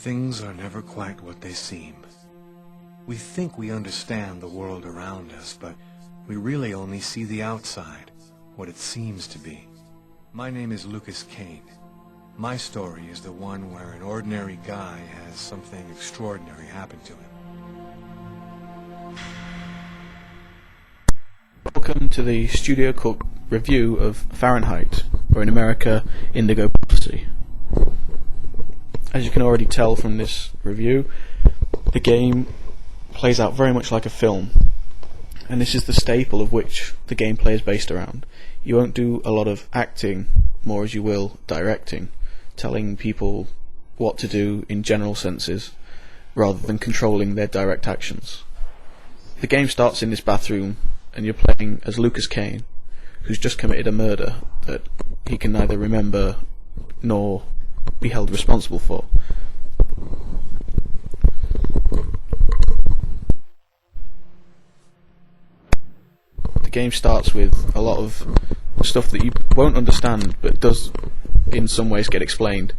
Things are never quite what they seem. We think we understand the world around us, but we really only see the outside, what it seems to be. My name is Lucas Kane. My story is the one where an ordinary guy has something extraordinary happen to him. Welcome to the Studio Cook review of Fahrenheit, or in America, Indigo Prophecy. As you can already tell from this review, the game plays out very much like a film, and this is the staple of which the gameplay is based around. You won't do a lot of acting, more as you will directing, telling people what to do in general senses, rather than controlling their direct actions. The game starts in this bathroom, and you're playing as Lucas Kane, who's just committed a murder that he can neither remember nor be held responsible for. The game starts with a lot of stuff that you won't understand, but does in some ways get explained.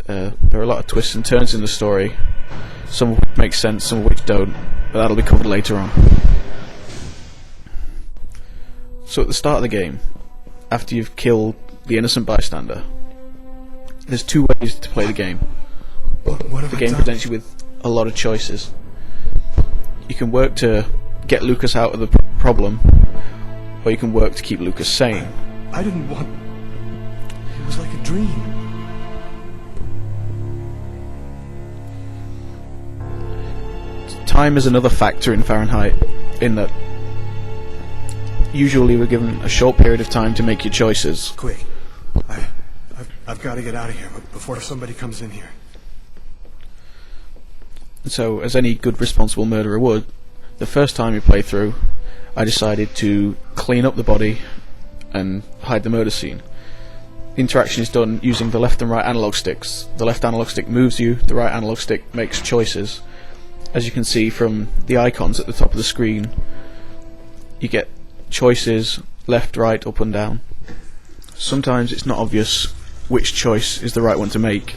There are a lot of twists and turns in the story, some of which make sense, some of which don't, but that'll be covered later on. So at the start of the game, after you've killed the innocent bystander, there's two ways to play the game. The game presents you with a lot of choices. You can work to get Lucas out of the problem, or you can work to keep Lucas sane. I didn't want... It was like a dream. Time is another factor in Fahrenheit, in that usually we're given a short period of time to make your choices. Quick. I've got to get out of here before somebody comes in here. So, as any good responsible murderer would, the first time we play through, I decided to clean up the body and hide the murder scene. The interaction is done using the left and right analog sticks. The left analog stick moves you, the right analog stick makes choices. As you can see from the icons at the top of the screen, you get choices left, right, up and down. Sometimes it's not obvious which choice is the right one to make,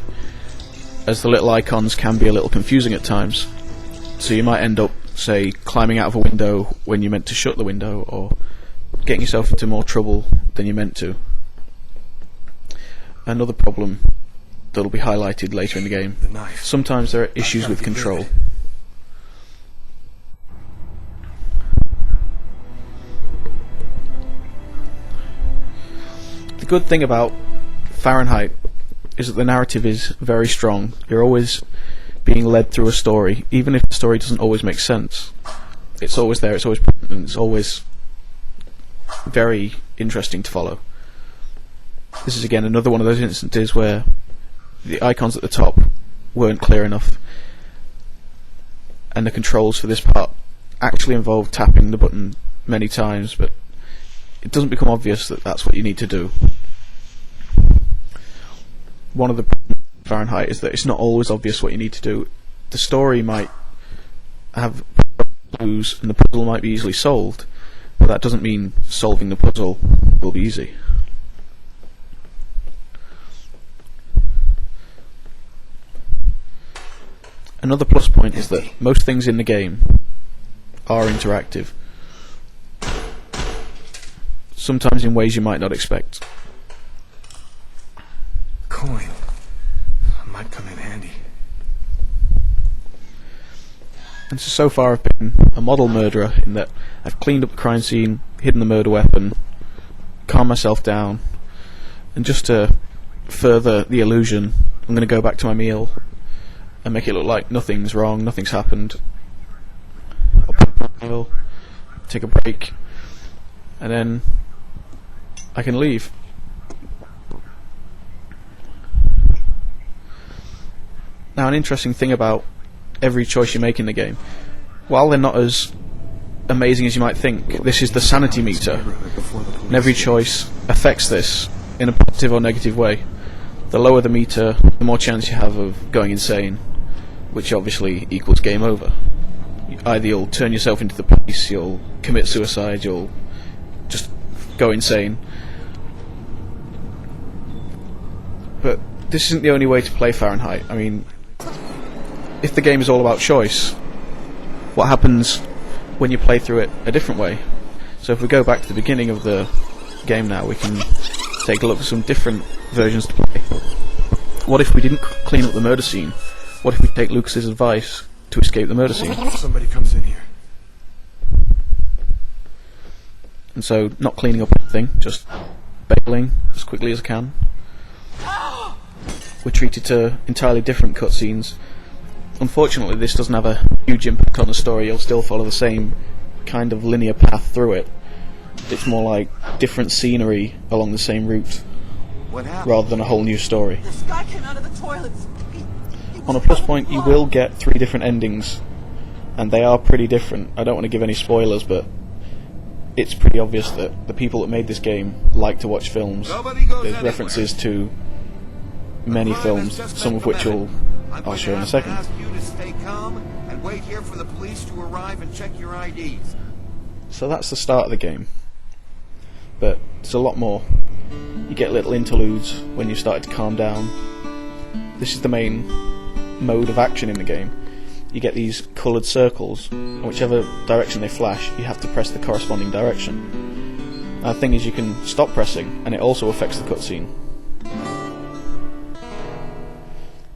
as the little icons can be a little confusing at times. So you might end up, say, climbing out of a window when you meant to shut the window, or getting yourself into more trouble than you meant to. Another problem that'll be highlighted later in the game. Sometimes there are issues with control. The good thing about Fahrenheit is that the narrative is very strong. You're always being led through a story, even if the story doesn't always make sense. It's always there, it's always present, and it's always very interesting to follow. This is again another one of those instances where the icons at the top weren't clear enough, and the controls for this part actually involve tapping the button many times, but it doesn't become obvious that that's what you need to do. One of the problems with Fahrenheit is that it's not always obvious what you need to do. The story might have clues and the puzzle might be easily solved, but that doesn't mean solving the puzzle will be easy. Another plus point is that most things in the game are interactive, sometimes in ways you might not expect. Coin. Might come in handy. And so far I've been a model murderer in that I've cleaned up the crime scene, hidden the murder weapon, calmed myself down, and just to further the illusion, I'm going to go back to my meal and make it look like nothing's wrong, nothing's happened. I'll put my meal, take a break, and then I can leave. Now, an interesting thing about every choice you make in the game, while they're not as amazing as you might think, this is the sanity meter, and every choice affects this in a positive or negative way. The lower the meter, the more chance you have of going insane, which obviously equals game over. Either you'll turn yourself into the police, you'll commit suicide, you'll just go insane. But this isn't the only way to play Fahrenheit. I mean, if the game is all about choice, what happens when you play through it a different way? So if we go back to the beginning of the game now, we can take a look at some different versions to play. What if we didn't clean up the murder scene? What if we take Lucas's advice to escape the murder scene? Somebody comes in here. And so, not cleaning up anything, just bailing as quickly as I can. We're treated to entirely different cutscenes. Unfortunately, this doesn't have a huge impact on the story. You'll still follow the same kind of linear path through it. It's more like different scenery along the same route, rather than a whole new story. This guy came out of the toilets. On a plus point, you will get 3 different endings, and they are pretty different. I don't want to give any spoilers, but it's pretty obvious that the people that made this game like to watch films. There's references to many films, some of which I'll show in a second. Ask you to stay calm and wait here for the police to arrive and check your IDs. So that's the start of the game. But there's a lot more. You get little interludes when you start to calm down. This is the main mode of action in the game. You get these coloured circles, and whichever direction they flash, you have to press the corresponding direction. Now the thing is, you can stop pressing, and it also affects the cutscene.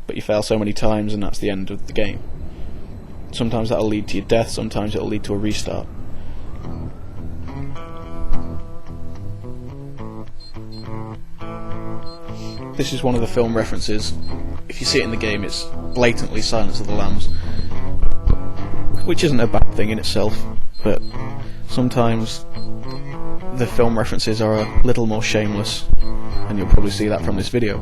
But you fail so many times, and that's the end of the game. Sometimes that'll lead to your death, sometimes it'll lead to a restart. This is one of the film references. If you see it in the game, it's blatantly Silence of the Lambs, which isn't a bad thing in itself, but sometimes the film references are a little more shameless, and you'll probably see that from this video.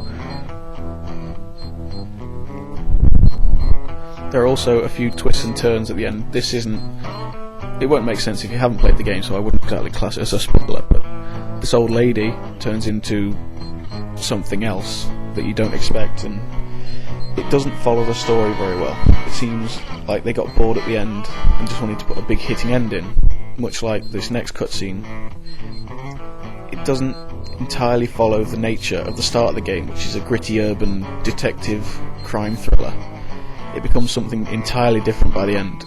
There are also a few twists and turns at the end. It won't make sense if you haven't played the game, so I wouldn't exactly class it as a spoiler, but this old lady turns into something else that you don't expect, and it doesn't follow the story very well. It seems like they got bored at the end and just wanted to put a big hitting end in, much like this next cutscene. It doesn't entirely follow the nature of the start of the game, which is a gritty urban detective crime thriller. It becomes something entirely different by the end.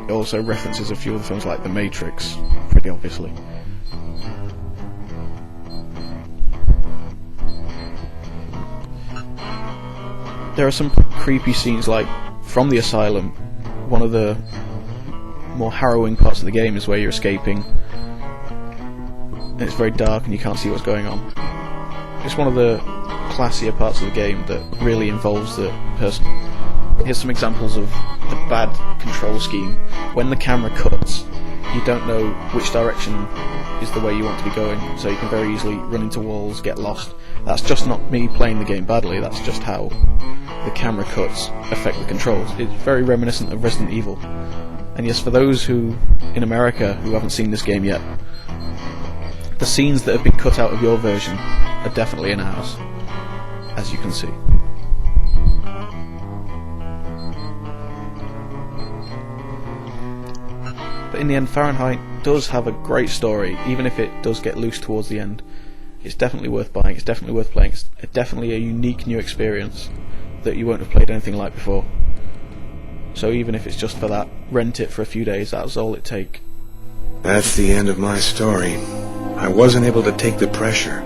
It also references a few other films like The Matrix, pretty obviously. There are some creepy scenes, like from the asylum. One of the more harrowing parts of the game is where you're escaping. And it's very dark and you can't see what's going on. It's one of the classier parts of the game that really involves the person. Here's some examples of the bad control scheme. When the camera cuts, you don't know which direction is the way you want to be going, so you can very easily run into walls, get lost. That's just not me playing the game badly, that's just how the camera cuts affect the controls. It's very reminiscent of Resident Evil. And yes, for those who, in America, who haven't seen this game yet, the scenes that have been cut out of your version are definitely in ours, as you can see. But in the end, Fahrenheit does have a great story, even if it does get loose towards the end. It's definitely worth buying, it's definitely worth playing, it's definitely a unique new experience that you won't have played anything like before. So even if it's just for that, rent it for a few days, that's all it takes. That's the end of my story. I wasn't able to take the pressure,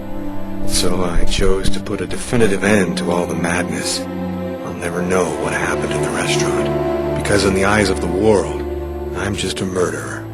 so I chose to put a definitive end to all the madness. I'll never know what happened in the restaurant, because in the eyes of the world, I'm just a murderer.